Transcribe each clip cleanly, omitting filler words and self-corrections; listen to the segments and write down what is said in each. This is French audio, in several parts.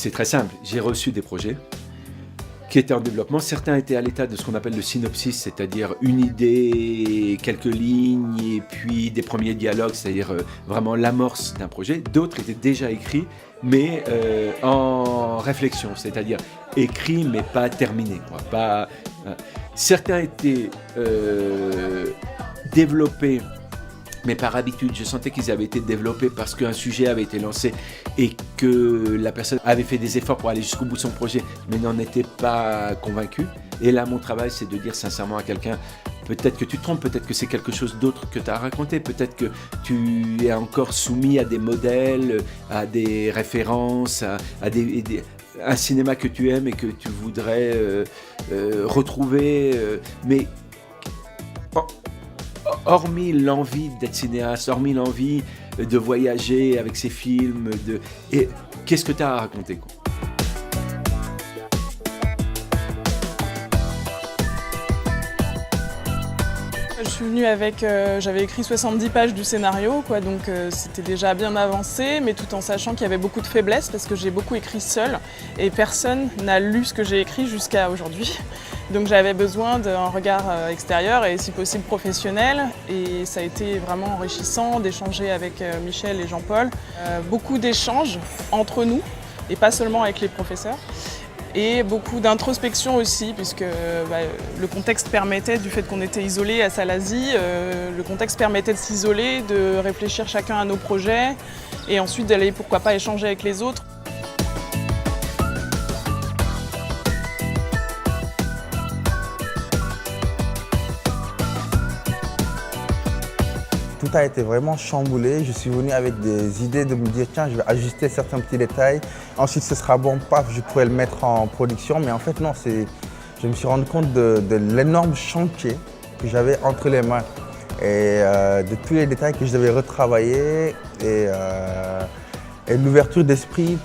c'est très simple. J'ai reçu des projets qui étaient en développement. Certains étaient à l'état de ce qu'on appelle le synopsis, c'est-à-dire une idée, quelques lignes, et puis des premiers dialogues, c'est-à-dire vraiment l'amorce d'un projet. D'autres étaient déjà écrits, mais en réflexion, c'est-à-dire écrits, mais pas terminés, quoi. Certains étaient développés, mais par habitude, je sentais qu'ils avaient été développés parce qu'un sujet avait été lancé et que la personne avait fait des efforts pour aller jusqu'au bout de son projet, mais n'en était pas convaincu. Et là, mon travail, c'est de dire sincèrement à quelqu'un, peut-être que tu te trompes, peut-être que c'est quelque chose d'autre que tu as raconté, peut-être que tu es encore soumis à des modèles, à des références, à un cinéma que tu aimes et que tu voudrais retrouver, mais hormis l'envie d'être cinéaste, hormis l'envie de voyager avec ses films, et qu'est-ce que tu as à raconter, quoi? Je suis venue avec, j'avais écrit 70 pages du scénario, quoi, donc c'était déjà bien avancé, mais tout en sachant qu'il y avait beaucoup de faiblesses parce que j'ai beaucoup écrit seule et personne n'a lu ce que j'ai écrit jusqu'à aujourd'hui. Donc j'avais besoin d'un regard extérieur et si possible professionnel, et ça a été vraiment enrichissant d'échanger avec Michel et Jean-Paul. Beaucoup d'échanges entre nous et pas seulement avec les professeurs. Et beaucoup d'introspection aussi, puisque le contexte permettait, du fait qu'on était isolés à Salazie, le contexte permettait de s'isoler, de réfléchir chacun à nos projets, et ensuite d'aller, pourquoi pas, échanger avec les autres. Tout a été vraiment chamboulé. Je suis venu avec des idées de me dire tiens, je vais ajuster certains petits détails. Ensuite, ce sera bon, paf, je pourrais le mettre en production. Mais en fait, non, je me suis rendu compte de l'énorme chantier que j'avais entre les mains et de tous les détails que je devais retravailler et l'ouverture d'esprit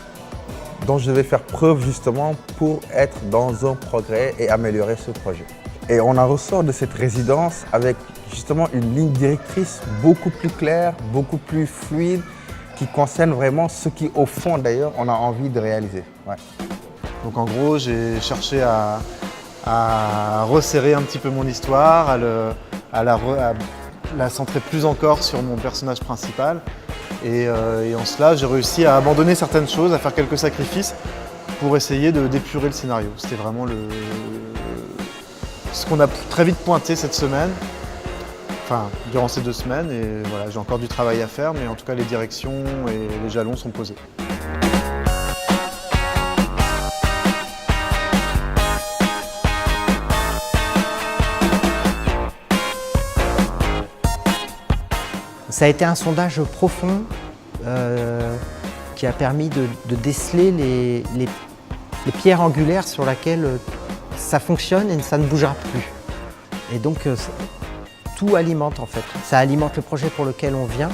dont je devais faire preuve justement pour être dans un progrès et améliorer ce projet. Et on en ressort de cette résidence avec justement une ligne directrice beaucoup plus claire, beaucoup plus fluide, qui concerne vraiment ce qui, au fond d'ailleurs, on a envie de réaliser. Ouais. Donc en gros, j'ai cherché à resserrer un petit peu mon histoire, à la centrer plus encore sur mon personnage principal. Et en cela, j'ai réussi à abandonner certaines choses, à faire quelques sacrifices pour essayer d'épurer le scénario. C'était vraiment ce qu'on a très vite pointé cette semaine, enfin durant ces 2 semaines, et voilà, j'ai encore du travail à faire, mais en tout cas les directions et les jalons sont posés. Ça a été un sondage profond qui a permis de déceler les pierres angulaires sur lesquelles ça fonctionne et ça ne bougera plus. Et donc tout alimente en fait. Ça alimente le projet pour lequel on vient,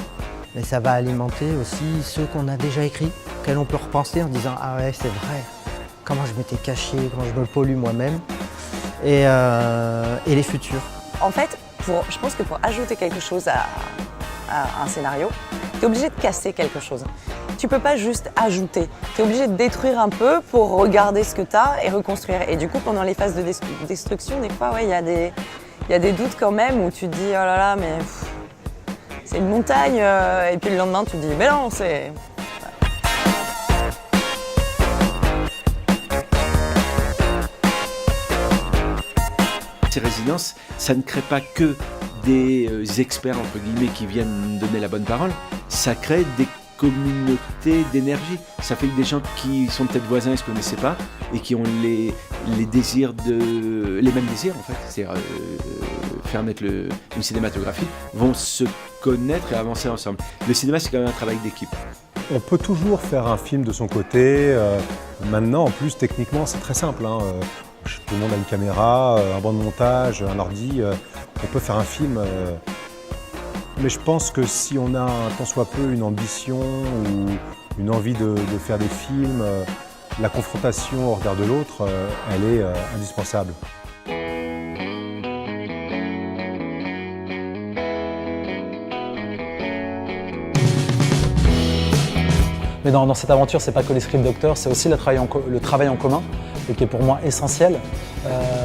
mais ça va alimenter aussi ceux qu'on a déjà écrits, auxquels on peut repenser en disant ah ouais c'est vrai, comment je m'étais caché, comment je me pollue moi-même, et les futurs. En fait, je pense que pour ajouter quelque chose à un scénario, tu es obligé de casser quelque chose. Tu peux pas juste ajouter. Tu es obligé de détruire un peu pour regarder ce que tu as et reconstruire. Et du coup, pendant les phases de destruction, des fois, il y a des doutes quand même où tu te dis oh là là, mais c'est une montagne. Et puis le lendemain, tu te dis mais non, c'est. Ces résidences, ça ne crée pas que des experts, entre guillemets, qui viennent donner la bonne parole, ça crée des communautés d'énergie. Ça fait que des gens qui sont peut-être voisins et ne se connaissaient pas et qui ont les mêmes désirs en fait, c'est-à-dire faire naître une cinématographie, vont se connaître et avancer ensemble. Le cinéma, c'est quand même un travail d'équipe. On peut toujours faire un film de son côté. Maintenant, en plus, techniquement, c'est très simple. Tout le monde a une caméra, un banc de montage, un ordi. On peut faire un film. Mais je pense que si on a un tant soit peu une ambition ou une envie de faire des films, la confrontation au regard de l'autre, elle est indispensable. Mais dans cette aventure, c'est pas que les script doctors, c'est aussi le travail en commun, et qui est pour moi essentiel,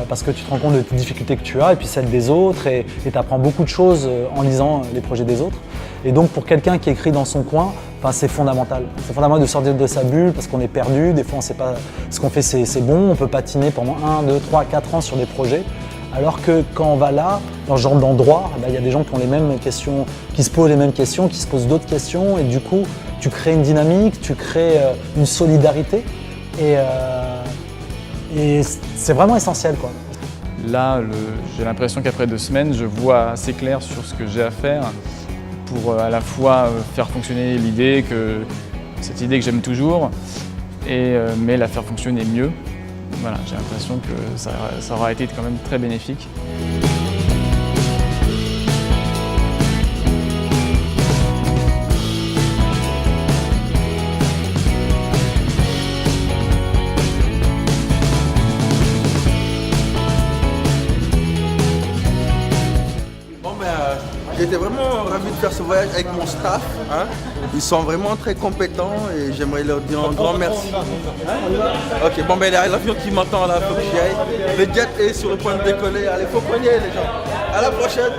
parce que tu te rends compte des difficultés que tu as, et puis celles des autres, et tu apprends beaucoup de choses en lisant les projets des autres. Et donc pour quelqu'un qui écrit dans son coin, c'est fondamental. C'est fondamental de sortir de sa bulle, parce qu'on est perdu, des fois on ne sait pas ce qu'on fait, c'est bon, on peut patiner pendant 1, 2, 3, 4 ans sur des projets. Alors que quand on va là, dans ce genre d'endroit, il y a des gens qui ont les mêmes questions, qui se posent les mêmes questions, qui se posent d'autres questions, et du coup, tu crées une dynamique, tu crées une solidarité, et c'est vraiment essentiel, quoi. Là, j'ai l'impression qu'après 2 semaines, je vois assez clair sur ce que j'ai à faire pour à la fois faire fonctionner l'idée, cette idée que j'aime toujours, mais la faire fonctionner mieux. Voilà, j'ai l'impression que ça aura été quand même très bénéfique. J'étais vraiment ravi de faire ce voyage avec mon staff. Hein. Ils sont vraiment très compétents et j'aimerais leur dire un grand merci. Ok, bon ben il y a l'avion qui m'entend là, faut que j'y aille. Le jet est sur le point de décoller. Allez, faut cogner les gens. À la prochaine.